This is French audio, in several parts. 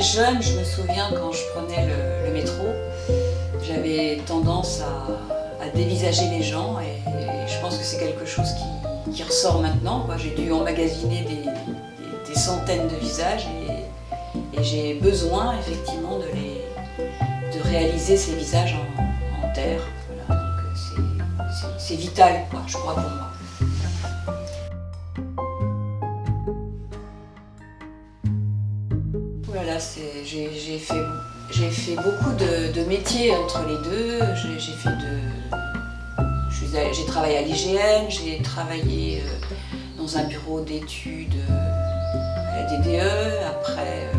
j'étais jeune, je me souviens quand je prenais le métro, j'avais tendance à dévisager les gens et je pense que c'est quelque chose qui ressort maintenant. J'ai dû emmagasiner des centaines de visages et j'ai besoin effectivement de réaliser ces visages en terre. Voilà, donc c'est vital, je crois, pour moi. Voilà, j'ai fait beaucoup de métiers entre les deux. J'ai travaillé à l'IGN, j'ai travaillé dans un bureau d'études à la DDE. Après,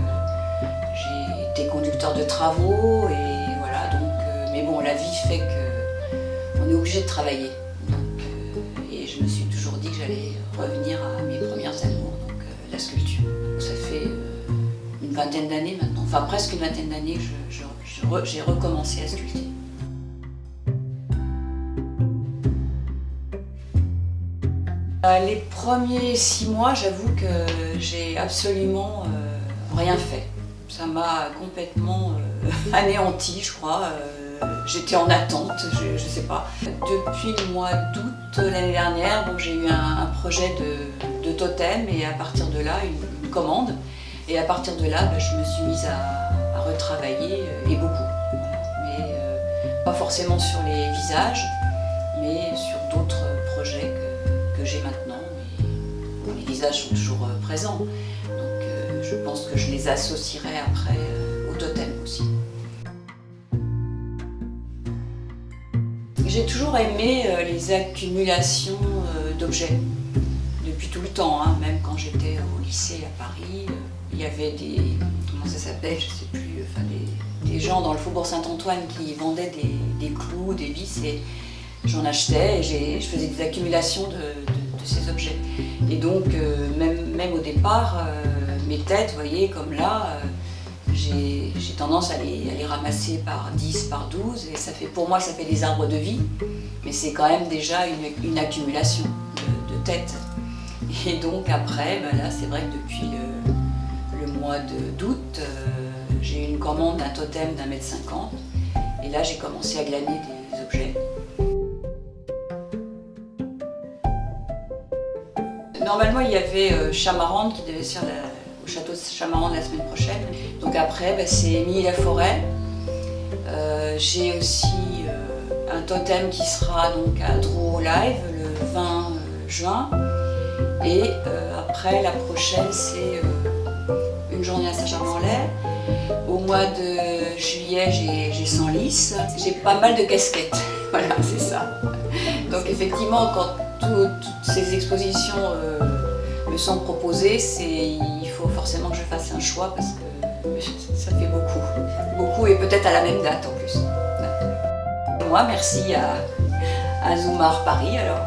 j'ai été conducteur de travaux et voilà. Donc, mais bon, la vie fait qu'on est obligé de travailler. Donc, et je me suis toujours dit que j'allais revenir à mes premières amours, donc la sculpture. Donc, ça fait une vingtaine d'années maintenant, enfin presque une vingtaine d'années que j'ai recommencé à sculpter. Les premiers 6 mois, j'avoue que j'ai absolument rien fait. Ça m'a complètement anéanti, je crois. J'étais en attente, je sais pas. Depuis le mois d'août l'année dernière, j'ai eu un projet de totem et à partir de là, une commande. Et à partir de là, je me suis mise à retravailler et beaucoup. Mais pas forcément sur les visages, mais sur d'autres projets que j'ai maintenant. Mais les visages sont toujours présents. Donc je pense que je les associerai après au totem aussi. J'ai toujours aimé les accumulations d'objets. Depuis tout le temps, même quand j'étais au lycée à Paris. Il y avait comment ça s'appelle, je sais plus, des gens dans le faubourg Saint-Antoine qui vendaient des clous, des vis et j'en achetais et je faisais des accumulations de ces objets. Et donc même au départ, mes têtes, vous voyez, comme là, j'ai tendance à les ramasser par 10, par 12 et pour moi ça fait des arbres de vie, mais c'est quand même déjà une accumulation de têtes. Et donc après, là c'est vrai que depuis le mois d'août, j'ai eu une commande d'un totem d'1,50 m et là j'ai commencé à glaner des objets. Normalement il y avait Chamarande qui devait se faire au château de Chamarande la semaine prochaine. Donc après c'est Émilie-la-Forêt. J'ai aussi un totem qui sera donc à Drouot Live le 20 juin. Et après la prochaine c'est une journée à Saint-Germain-en-Laye. Au mois de juillet, j'ai Senlis. J'ai pas mal de casquettes. Voilà, c'est ça. Donc effectivement, quand toutes ces expositions me sont proposées, il faut forcément que je fasse un choix parce que ça fait beaucoup. Beaucoup et peut-être à la même date en plus. Moi, merci à Zoomar Paris alors.